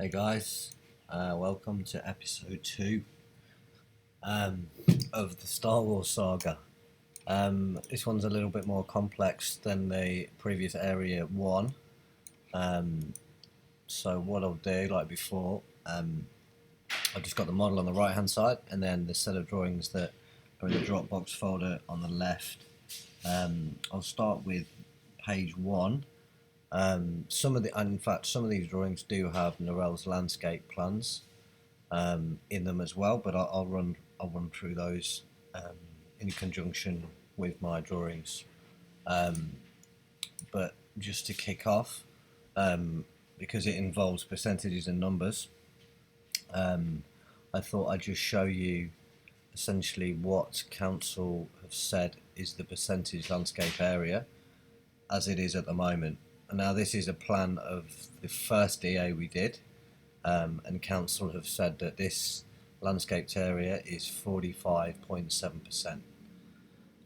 Hey guys, welcome to episode 2 of the Star Wars saga. This one's a little bit more complex than the previous Area 1. So what I'll do, like before, I've just got the model on the right hand side and then the set of drawings that are in the Dropbox folder on the left. I'll start with page 1. Some of these drawings do have Norell's landscape plans in them as well, but I'll run through those in conjunction with my drawings. But just to kick off, because it involves percentages and numbers, I thought I'd just show you essentially what council have said is the percentage landscape area as it is at the moment. Now this is a plan of the first DA we did, and council have said that this landscaped area is 45.7%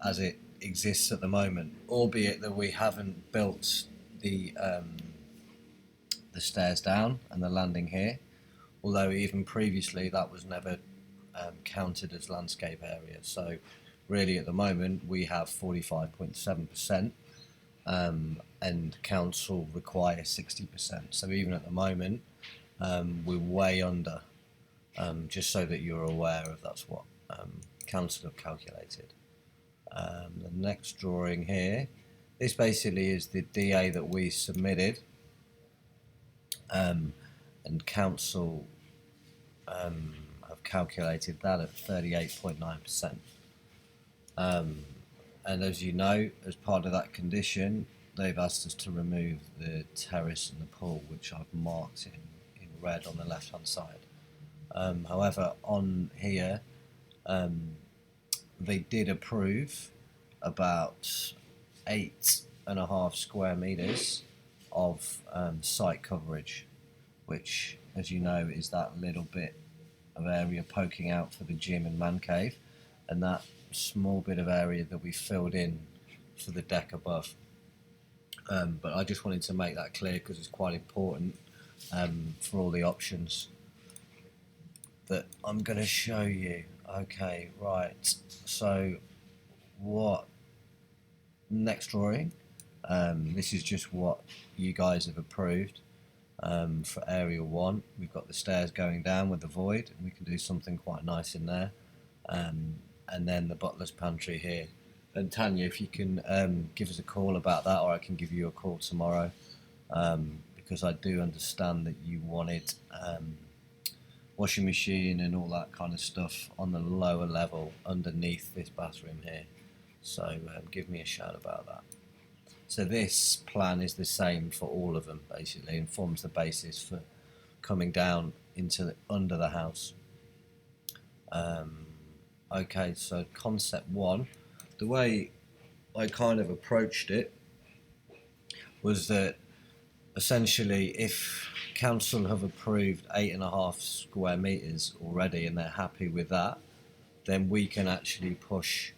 as it exists at the moment, albeit that we haven't built the stairs down and the landing here, although even previously that was never counted as landscape area. So really at the moment we have 45.7%. And council requires 60%. So even at the moment, we're way under, just so that you're aware of that's what council have calculated. The next drawing here, this basically is the DA that we submitted, and council have calculated that at 38.9%. And as you know, as part of that condition, they've asked us to remove the terrace and the pool, which I've marked in red on the left hand side. However, on here, they did approve about 8.5 square metres of site coverage, which, as you know, is that little bit of area poking out for the gym and man cave, and that small bit of area that we filled in for the deck above. But I just wanted to make that clear because it's quite important for all the options that I'm going to show you. Okay, right, so what next drawing, this is just what you guys have approved for area 1. We've got the stairs going down with the void, and we can do something quite nice in there. And then the butler's pantry here. And Tanya, if you can give us a call about that, or I can give you a call tomorrow, because I do understand that you wanted washing machine and all that kind of stuff on the lower level underneath this bathroom here. So give me a shout about that. So this plan is the same for all of them, basically, and forms the basis for coming down into under the house. Okay, so concept 1, the way I kind of approached it was that essentially if council have approved 8.5 square metres already and they're happy with that, then we can actually push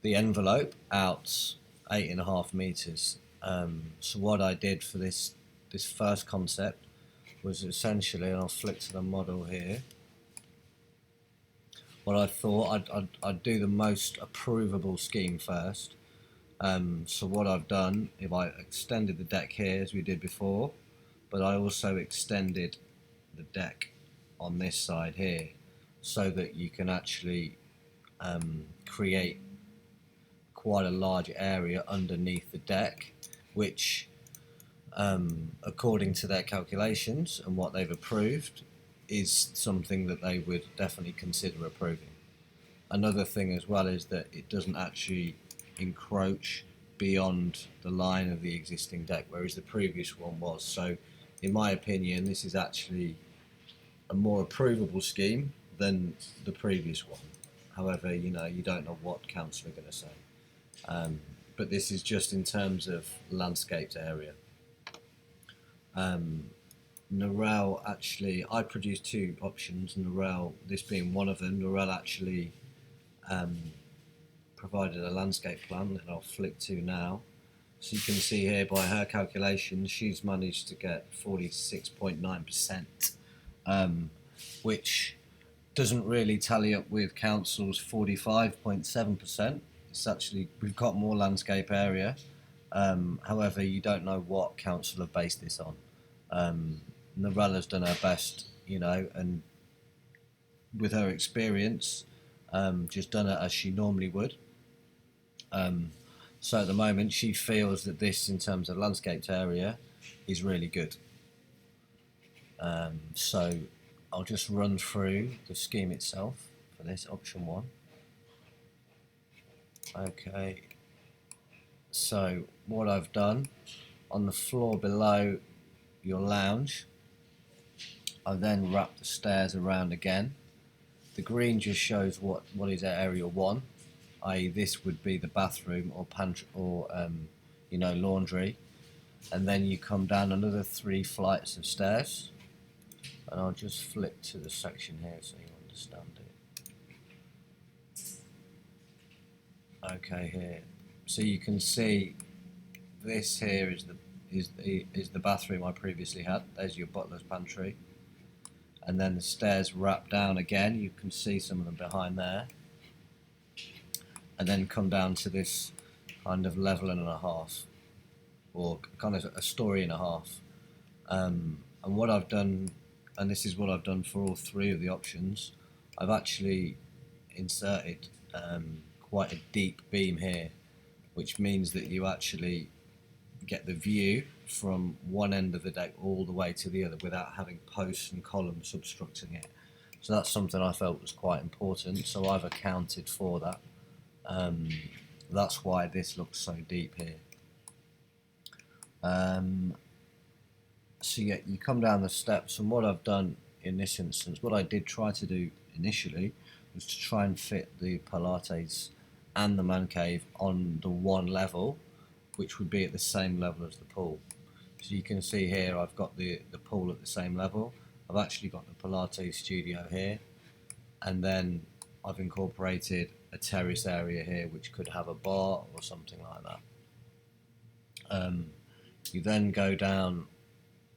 the envelope out 8.5 metres. So what I did for this first concept was essentially, and I'll flick to the model here, what I thought I'd do the most approvable scheme first. So what I've done, if I extended the deck here as we did before, but I also extended the deck on this side here so that you can actually create quite a large area underneath the deck, which according to their calculations and what they've approved, is something that they would definitely consider approving. Another thing as well is that it doesn't actually encroach beyond the line of the existing deck, whereas the previous one was. So in my opinion, this is actually a more approvable scheme than the previous one. However, you know, you don't know what council are going to say. But this is just in terms of landscaped area. Norell actually, I produced 2 options, Norell, this being one of them. Norell actually provided a landscape plan that I'll flick to now. So you can see here by her calculations, she's managed to get 46.9%, which doesn't really tally up with council's 45.7%. It's actually, we've got more landscape area. However, you don't know what council have based this on. Norella's done her best, you know, and with her experience, just done it as she normally would. So at the moment, she feels that this, in terms of landscaped area, is really good. So I'll just run through the scheme itself for this option 1. Okay, so what I've done on the floor below your lounge, I then wrap the stairs around again. The green just shows what is area 1, i.e. this would be the bathroom or pantry or you know, laundry, and then you come down another 3 flights of stairs, and I'll just flip to the section here so you understand it. Okay, here, so you can see this here is the bathroom I previously had. There's your butler's pantry, and then the stairs wrap down again. You can see some of them behind there, and then come down to this kind of level and a half, or kind of a story and a half. And what I've done, and this is what I've done for all 3 of the options, I've actually inserted quite a deep beam here, which means that you actually get the view from one end of the deck all the way to the other without having posts and columns obstructing it. So that's something I felt was quite important, so I've accounted for that. That's why this looks so deep here. So yeah, you come down the steps, and what I've done in this instance, what I did try to do initially, was to try and fit the Pilates and the man cave on the one level, which would be at the same level as the pool. So you can see here I've got the pool at the same level. I've actually got the Pilates studio here, and then I've incorporated a terrace area here which could have a bar or something like that. You then go down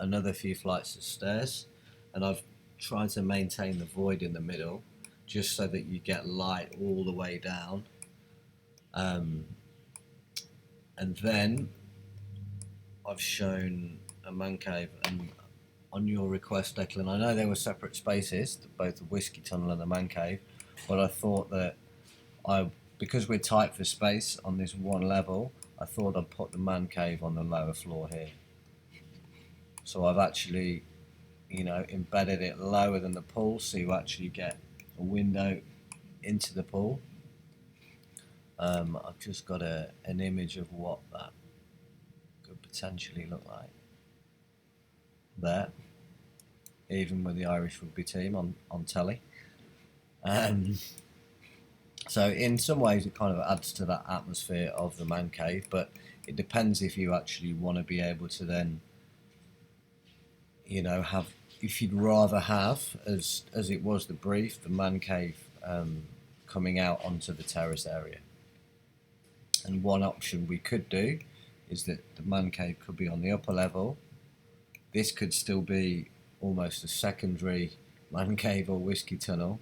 another few flights of stairs, and I've tried to maintain the void in the middle just so that you get light all the way down. And then I've shown a man cave, and on your request, Declan, I know there were separate spaces, both the whiskey tunnel and the man cave, but I thought that because we're tight for space on this one level, I thought I'd put the man cave on the lower floor here. So I've actually, you know, embedded it lower than the pool, so you actually get a window into the pool. I've just got an image of what that could potentially look like there, even with the Irish rugby team on telly. So in some ways it kind of adds to that atmosphere of the man cave, but it depends if you actually want to be able to then, you know, have, if you'd rather have, as it was the brief, the man cave coming out onto the terrace area. And one option we could do is that the man cave could be on the upper level. This could still be almost a secondary man cave or whiskey tunnel,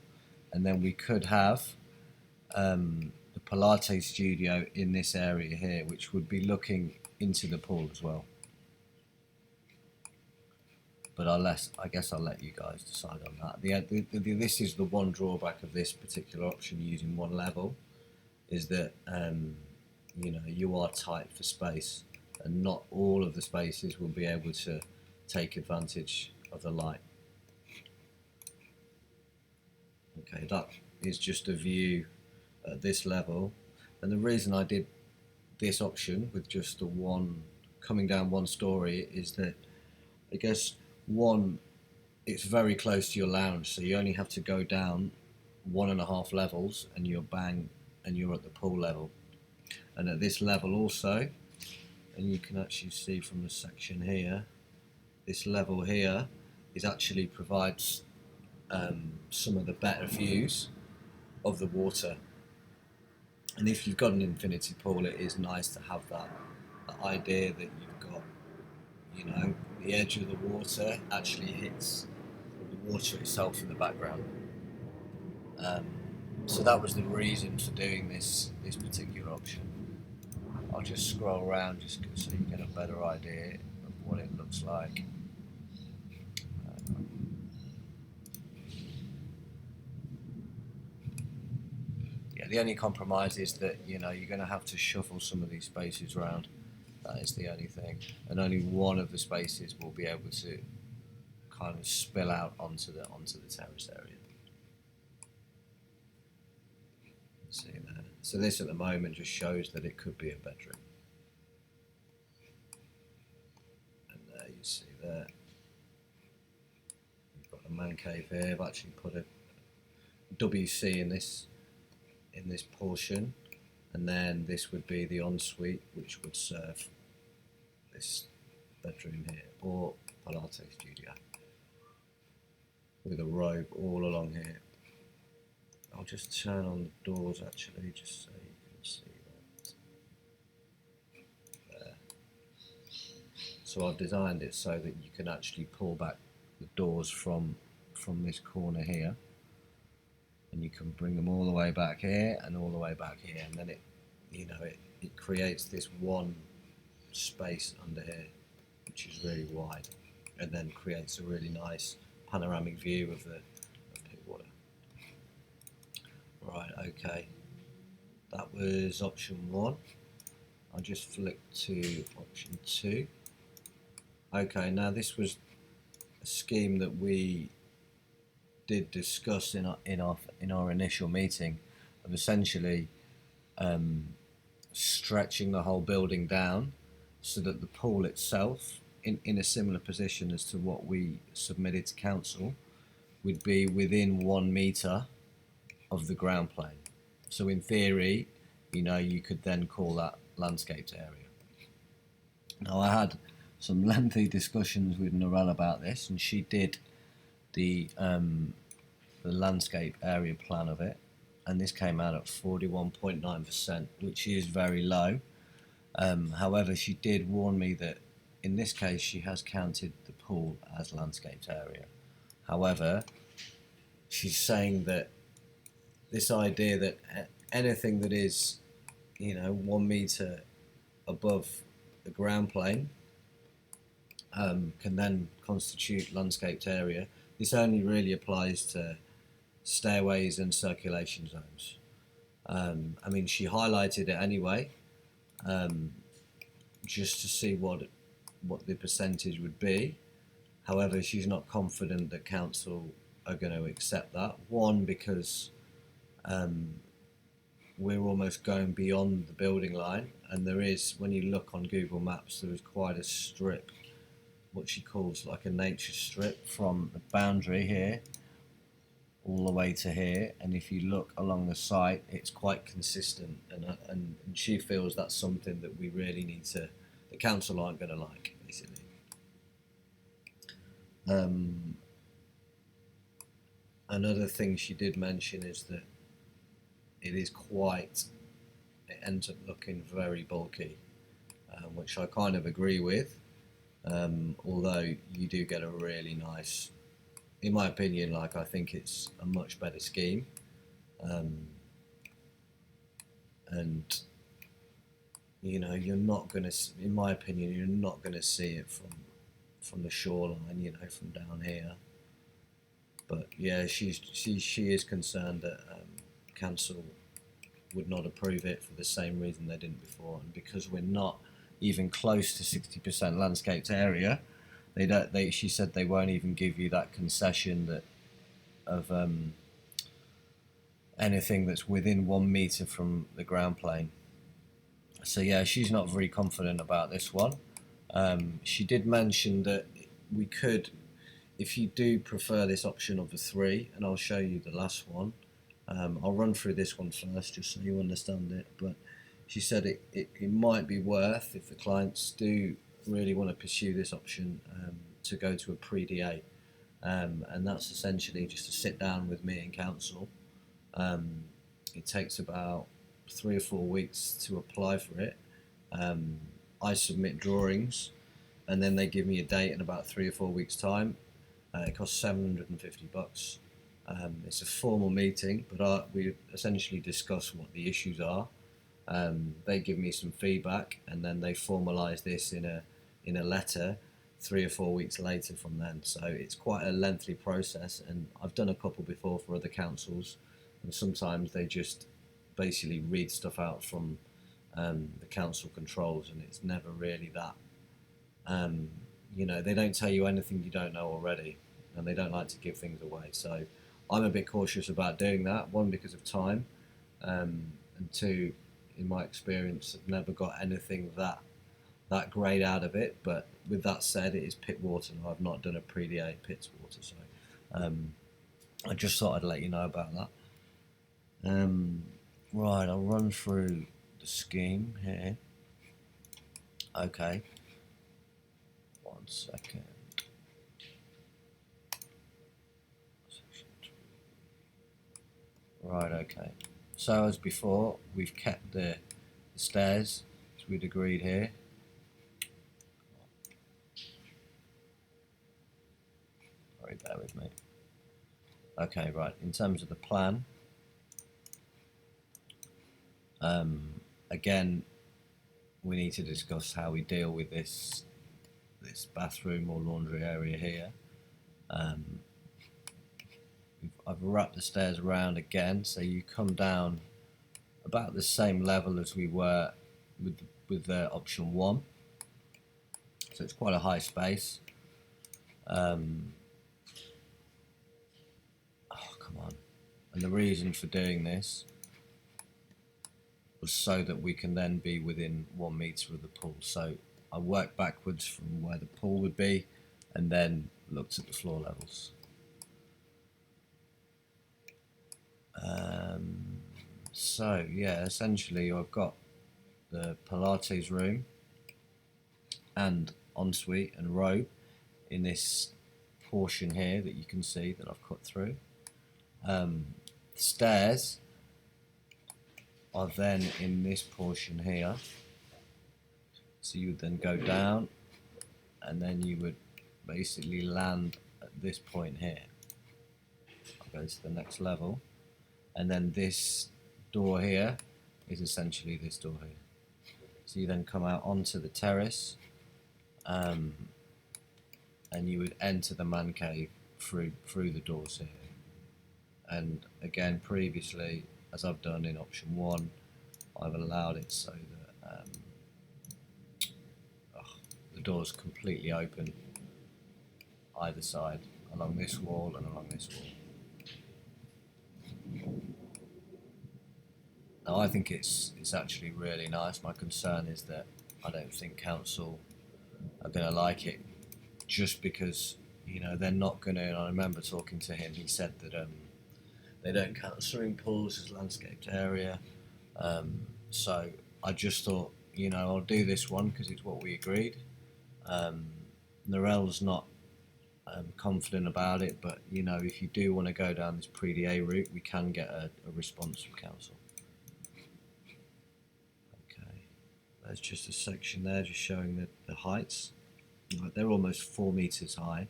and then we could have the Pilates studio in this area here, which would be looking into the pool as well. But I guess I'll let you guys decide on that. This is the one drawback of this particular option using one level, is that you know, you are tight for space, and not all of the spaces will be able to take advantage of the light. Okay, that is just a view at this level, and the reason I did this option with just the one coming down one story is that, I guess, one, it's very close to your lounge, so you only have to go down 1.5 levels and you're at the pool level. And at this level also, and you can actually see from the section here, this level here is actually provides some of the better views of the water. And if you've got an infinity pool, it is nice to have that the idea that you've got, the edge of the water actually hits the water itself in the background. Um, so that was the reason for doing this particular option. I'll just scroll around just so you get a better idea of what it looks like. Yeah, the only compromise is that you're going to have to shuffle some of these spaces around. That is the only thing, and only one of the spaces will be able to kind of spill out onto the terrace area. See there. So this at the moment just shows that it could be a bedroom. And there you see there. You've got a man cave here. I've actually put a WC in this portion, and then this would be the ensuite, which would serve this bedroom here, or Pilates studio, with a robe all along here. I'll just turn on the doors actually, just so you can see that. There. So I've designed it so that you can actually pull back the doors from this corner here, and you can bring them all the way back here and all the way back here, and then it creates this one space under here, which is really wide, and then creates a really nice panoramic view of Pittwater. Right, okay, that was option 1. I'll just flick to option 2. Okay, now this was a scheme that we did discuss in our initial meeting, of essentially stretching the whole building down so that the pool itself, in a similar position as to what we submitted to council, would be within 1 metre of the ground plane. So in theory, you could then call that landscaped area. Now, I had some lengthy discussions with Norelle about this, and she did the landscape area plan of it, and this came out at 41.9%, which is very low. However, she did warn me that in this case she has counted the pool as landscaped area. However, she's saying that this idea that anything that is 1 metre above the ground plane can then constitute landscaped area. This only really applies to stairways and circulation zones. I mean, she highlighted it anyway, just to see what the percentage would be. However, she's not confident that council are going to accept that. One, because we're almost going beyond the building line, and there is, when you look on Google Maps, there is quite a strip, what she calls like a nature strip, from the boundary here all the way to here, and if you look along the site, it's quite consistent, and she feels that's something that we really need to, the council aren't going to like, basically. Another thing she did mention is that it ends up looking very bulky, which I kind of agree with, although you do get a really nice, in my opinion, I think it's a much better scheme, and you're not going to, in my opinion, you're not going to see it from the shoreline, from down here. But yeah, she is concerned that council would not approve it for the same reason they didn't before, and because we're not even close to 60% landscaped area, she said they won't even give you that concession of anything that's within 1 metre from the ground plane. So yeah, she's not very confident about this one. She did mention that we could, if you do prefer this option of the 3, and I'll show you the last one, I'll run through this one first just so you understand it, but she said it might be worth, if the clients do really want to pursue this option, to go to a pre-DA, and that's essentially just to sit down with me and council. It takes about 3 or 4 weeks to apply for it. I submit drawings, and then they give me a date in about 3 or 4 weeks' time. It costs $750. It's a formal meeting, but we essentially discuss what the issues are. They give me some feedback, and then they formalise this in a letter 3 or 4 weeks later from then. So it's quite a lengthy process, and I've done a couple before for other councils, and sometimes they just basically read stuff out from the council controls, and it's never really that. They don't tell you anything you don't know already, and they don't like to give things away. So I'm a bit cautious about doing that. One, because of time, and two, in my experience, I've never got anything that great out of it. But with that said, it is pit water, and I've not done a pre-DA pit water, so I just thought I'd let you know about that. Right, I'll run through the scheme here. Okay. 1 second. Right, okay. So as before, we've kept the stairs as we'd agreed here. Sorry, bear with me. Okay, right. In terms of the plan, again, we need to discuss how we deal with this bathroom or laundry area here. I've wrapped the stairs around again, so you come down about the same level as we were with option 1. So it's quite a high space. Oh, come on. And the reason for doing this was so that we can then be within 1 metre of the pool. So I worked backwards from where the pool would be and then looked at the floor levels. So yeah, essentially I've got the Pilates room and ensuite and robe in this portion here that you can see that I've cut through. The stairs are then in this portion here. So you would then go down, and then you would basically land at this point here. I'll go to the next level, and then this door here is essentially this door here. So you then come out onto the terrace, and you would enter the man cave through the doors here. And again, previously, as I've done in option 1, I've allowed it so that the door's completely open either side, along this wall and along this wall. Now I think it's actually really nice. My concern is that I don't think council are going to like it, just because they're not going to. And I remember talking to him. He said that they don't count swimming pools as landscaped area. So I just thought, I'll do this one because it's what we agreed. Narelle's not confident about it, but if you do want to go down this pre-DA route, we can get a response from council. Okay, there's just a section there just showing the heights. They're almost 4 meters high,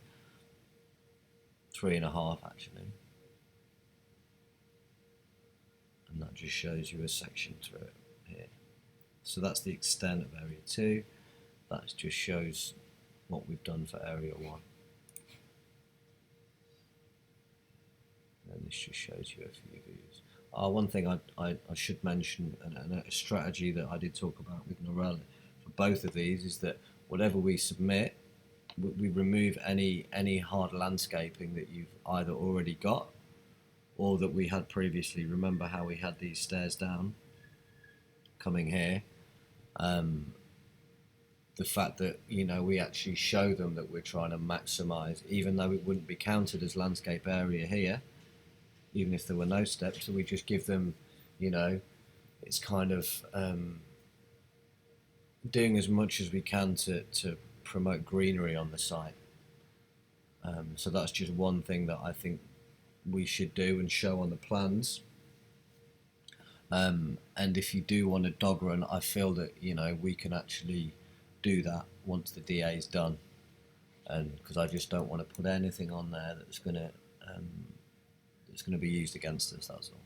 3.5 actually. And that just shows you a section through it here. So that's the extent of area 2. That just shows what we've done for area 1. And this just shows you a few views. One thing I should mention, and a strategy that I did talk about with Narelle for both of these, is that whatever we submit, we remove any hard landscaping that you've either already got or that we had previously. Remember how we had these stairs down coming here? The fact that we actually show them that we're trying to maximise, even though it wouldn't be counted as landscape area here, even if there were no steps. So we just give them, it's kind of doing as much as we can to promote greenery on the site. So that's just one thing that I think we should do and show on the plans. And if you do want a dog run, I feel that we can actually do that once the DA is done, and because I just don't want to put anything on there that's going to be used against us. That's all.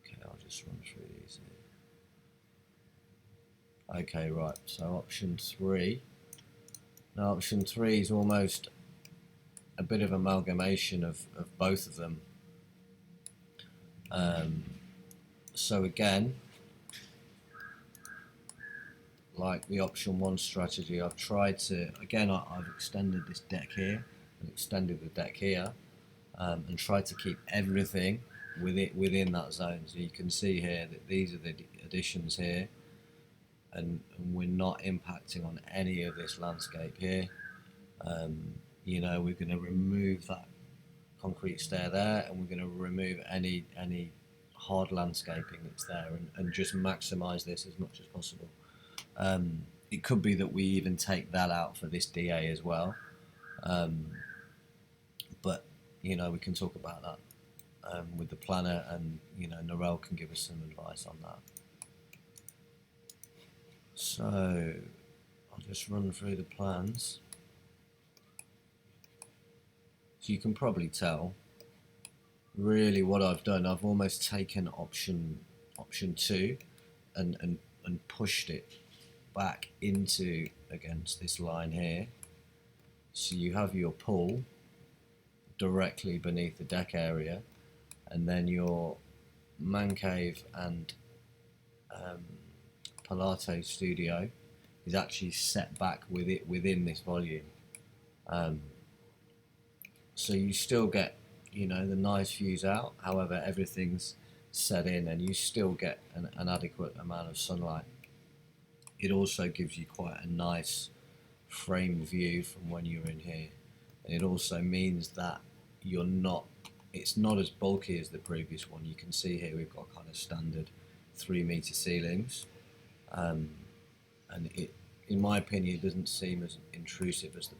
Okay, I'll just run through these here. Okay, right. So option 3. Now option 3 is almost a bit of amalgamation of both of them. So again, like the option 1 strategy, I've tried to, again, I've extended this deck here and extended the deck here, and tried to keep everything within that zone. So you can see here that these are the additions here, and we're not impacting on any of this landscape here. You know, we're going to remove that concrete stair there, and we're going to remove any hard landscaping that's there, and just maximise this as much as possible. It could be that we even take that out for this DA as well, but you know, we can talk about that with the planner, and you know, Narelle can give us some advice on that. So I'll just run through the plans. So you can probably tell really what I've done. I've almost taken option 2 and pushed it back into against this line here. So you have your pool directly beneath the deck area, and then your man cave and Pilates studio is actually set back within this volume. So you still get, you know, the nice views out, however everything's set in, and you still get an adequate amount of sunlight. It also gives you quite a nice framed view from when you're in here, and it also means that it's not as bulky as the previous one. You can see here we've got kind of standard 3-meter ceilings, and it, in my opinion, it doesn't seem as intrusive as the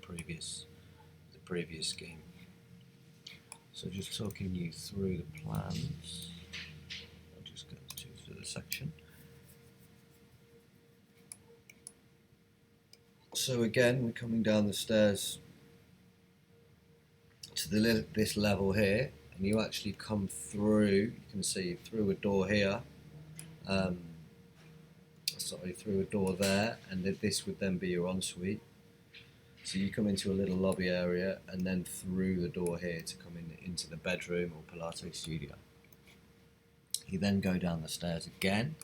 previous scheme. So just talking you through the plans, I'll just go through the section. So again, we're coming down the stairs to this level here, and you actually come through, you can see through a door here, through a door there, and this would then be your ensuite. So you come into a little lobby area, and then through the door here to come into the bedroom or Pilates studio. You then go down the stairs again.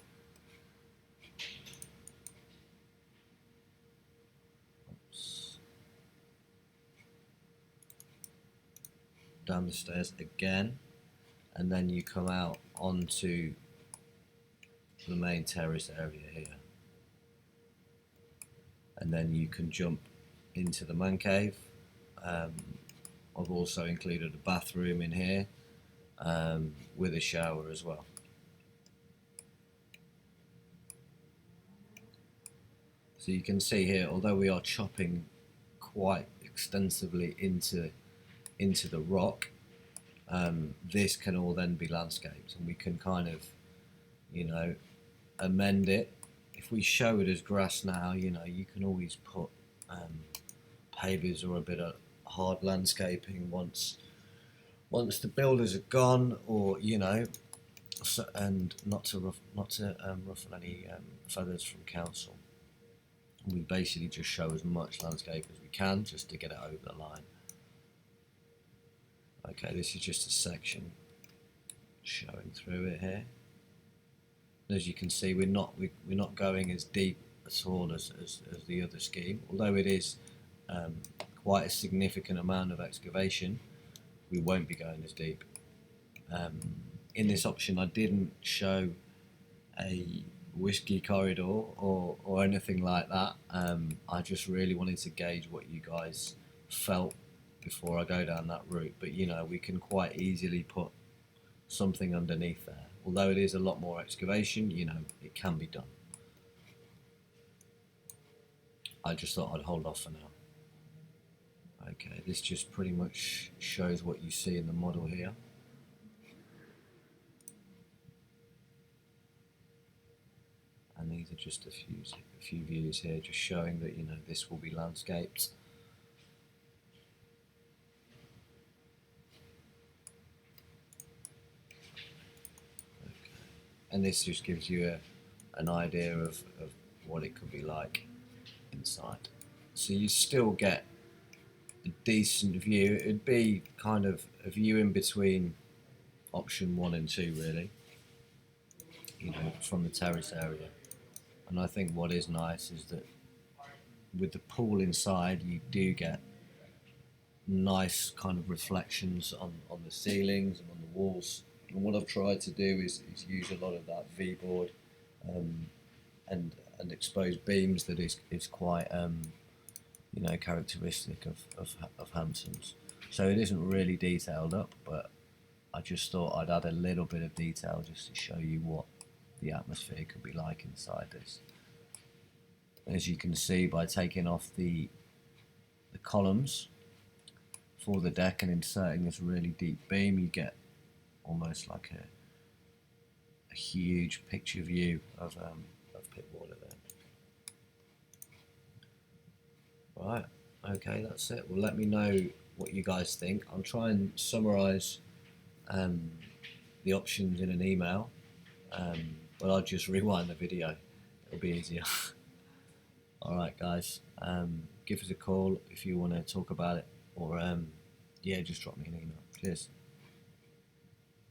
Down the stairs again, and then you come out onto the main terrace area here, and then you can jump into the man cave. I've also included a bathroom in here with a shower as well. So you can see here, although we are chopping quite extensively into the rock, this can all then be landscaped, and we can kind of, you know, amend it. If we show it as grass now, you know, you can always put pavers or a bit of hard landscaping once the builders are gone, or you know, so, and not to ruffle any feathers from council. We basically just show as much landscape as we can just to get it over the line. Okay, this is just a section showing through it here. As you can see, we're not going as deep at all as the other scheme, although it is quite a significant amount of excavation. We won't be going as deep. In this option, I didn't show a whiskey corridor or anything like that. I just really wanted to gauge what you guys felt before I go down that route, but you know, we can quite easily put something underneath there. Although it is a lot more excavation, you know, it can be done. I just thought I'd hold off for now. Okay, this just pretty much shows what you see in the model here. And these are just a few views here, just showing that, you know, this will be landscaped. Okay. And this just gives you an idea of what it could be like inside. So you still get a decent view. It'd be kind of a view in between option 1 and 2, really, you know, from the terrace area. And I think what is nice is that with the pool inside, you do get nice kind of reflections on the ceilings and on the walls. And what I've tried to do is use a lot of that V-board and exposed beams that is quite you know, characteristic of Hamptons. So it isn't really detailed up, but I just thought I'd add a little bit of detail just to show you what the atmosphere could be like inside this. As you can see, by taking off the columns for the deck and inserting this really deep beam, you get almost like a huge picture view of Pittwater there. Right, okay, that's it. Well, let me know what you guys think. I'll try and summarise the options in an email, but I'll just rewind the video. It'll be easier. Alright guys, give us a call if you want to talk about it, or yeah, just drop me an email. Cheers.